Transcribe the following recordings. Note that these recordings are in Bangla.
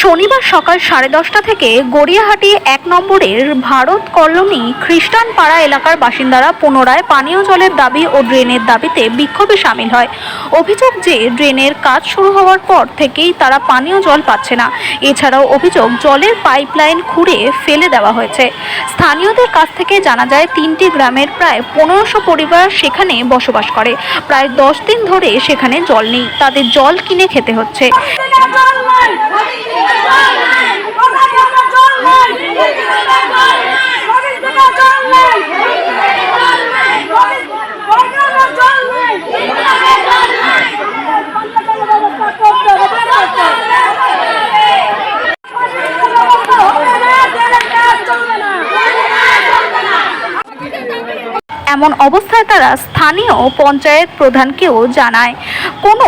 শনিবার সকাল 10:30 থেকে গড়িয়াহাটি 1 নম্বরের ভারত কলোনি খ্রিস্টান পাড়া এলাকার বাসিন্দারা পুনরায় পানীয় জলের দাবি ও ড্রেনের দাবিতে বিক্ষোভে সামিল হয়। অভিযোগ যে ড্রেনের কাজ শুরু হওয়ার পর থেকেই তারা পানীয় জল পাচ্ছে না। এছাড়াও অভিযোগ জলের পাইপলাইন খুঁড়ে ফেলে দেওয়া হয়েছে। স্থানীয়দের কাছ থেকে জানা যায় 3টি গ্রামের প্রায় 1500 পরিবার সেখানে বসবাস করে। প্রায় 10 দিন ধরে সেখানে জল নেই, তাদের জল কিনে খেতে হচ্ছে। এমন অবস্থায় তারা স্থানীয় পঞ্চায়েত প্রধানকেও জানায়, কোনো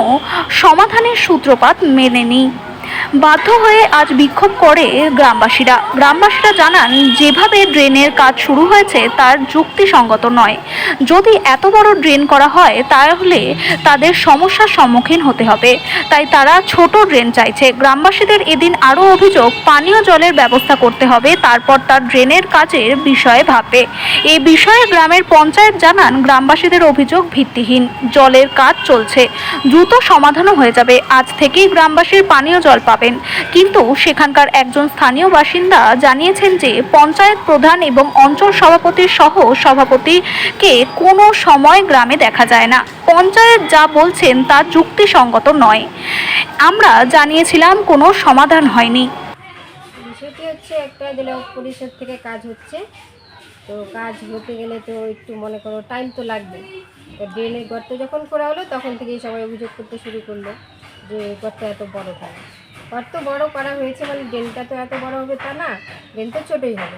সমাধানের সূত্রপাত মেলেনি। বাধ্য হয়ে আজ বিক্ষোভ করে গ্রামবাসীরা জানান, যেভাবে ড্রেনের কাজ শুরু হয়েছে তার যুক্তিসঙ্গত নয়। যদি এত বড় ড্রেন করা হয় তাহলে তাদের সমস্যার সম্মুখীন হতে হবে, তাই তারা ছোট ড্রেন চাইছে। গ্রামবাসীদের এদিন আরও অভিযোগ, পানীয় জলের ব্যবস্থা করতে হবে, তারপর তার ড্রেনের কাজের বিষয়ে ভাববে। এই বিষয়ে গ্রামের পঞ্চায়েত জানান, গ্রামবাসীদের অভিযোগ ভিত্তিহীন, জলের কাজ চলছে, দ্রুত সমাধানও হয়ে যাবে। আজ থেকেই গ্রামবাসীর পানীয় জল পাবেন। কিন্তু সেখানকার একজন স্থানীয় বাসিন্দা জানিয়েছেন যে পঞ্চায়েত প্রধান এবং অঞ্চল সভাপতির সহ সভাপতিকে কোনো সময় গ্রামে দেখা যায় না। পঞ্চায়েত যা বলছেন তা যুক্তিসঙ্গত নয়। আমরা জানিয়েছিলাম, কোনো সমাধান হয়নি। বিষয়টি হচ্ছে, একটা জেলা পরিষদ থেকে কাজ হচ্ছে, তো কাজ হতে গেলে তো একটু মনে করো টাইম তো লাগবে। তো ড্রেনের গর্ত যখন করা হলো তখন থেকেই সবাই অভিযোগ করতে শুরু করলো যে গর্ত এত বড় কেন। গর্ত বড় করা হয়েছে মানে ড্রেনটা তো এত বড় হবে তা না, ড্রেন তো ছোটোই হবে।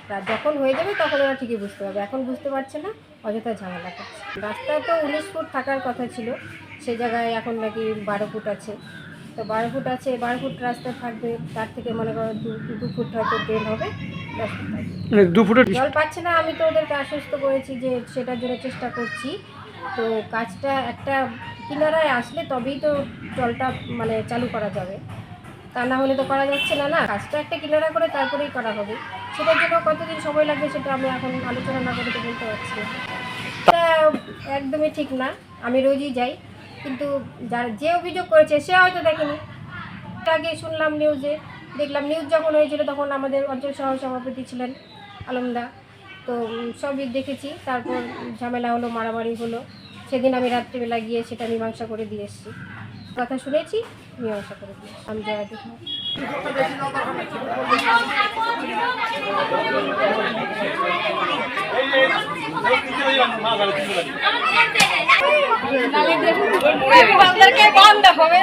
তা যখন হয়ে যাবে তখন ওরা ঠিকই বুঝতে পারবে, এখন বুঝতে পারছে না, অযথা ঝামেলা করছে। রাস্তা তো 19 ফুট থাকার কথা ছিল, সে জায়গায় এখন নাকি 12 ফুট আছে। তো 12 ফুট আছে, 12 ফুট রাস্তা থাকবে, তার থেকে মনে করো 2 ফুট হয়তো ড্রেন হবে, 10 ফুট থাকবে। 2 ফুটের জল পাচ্ছে না। আমি তো ওদেরকে আশ্বস্ত করেছি যে সেটার জন্য চেষ্টা করছি। তো কাজটা একটা কিনারায় আসলে তবেই তো জলটা মানে চালু করা যাবে, তা না হলে তো করা যাচ্ছে না। কাজটা একটা কিনারা করে তারপরেই করা হবে। সেটার জন্য কতদিন সময় লাগবে সেটা আমি এখন আলোচনা না করে তো বলতে পারছি না। এটা একদমই ঠিক না। আমি রোজই যাই, কিন্তু যে অভিযোগ করেছে সে হয়তো দেখেনি। আগে শুনলাম নিউজে, দেখলাম নিউজ যখন হয়েছিল তখন আমাদের অঞ্চল সহ সভাপতি ছিলেন আলমদা, তো সবই দেখেছি। তারপর ঝামেলা হলো, মারামারি হলো। সেদিন আমি রাত্রিবেলা গিয়ে সেটা মীমাংসা করে দিয়ে এসেছি। কথা শুনেছি, মীমাংসা করে দিয়ে আমি যারা দেখি বান্দা হবে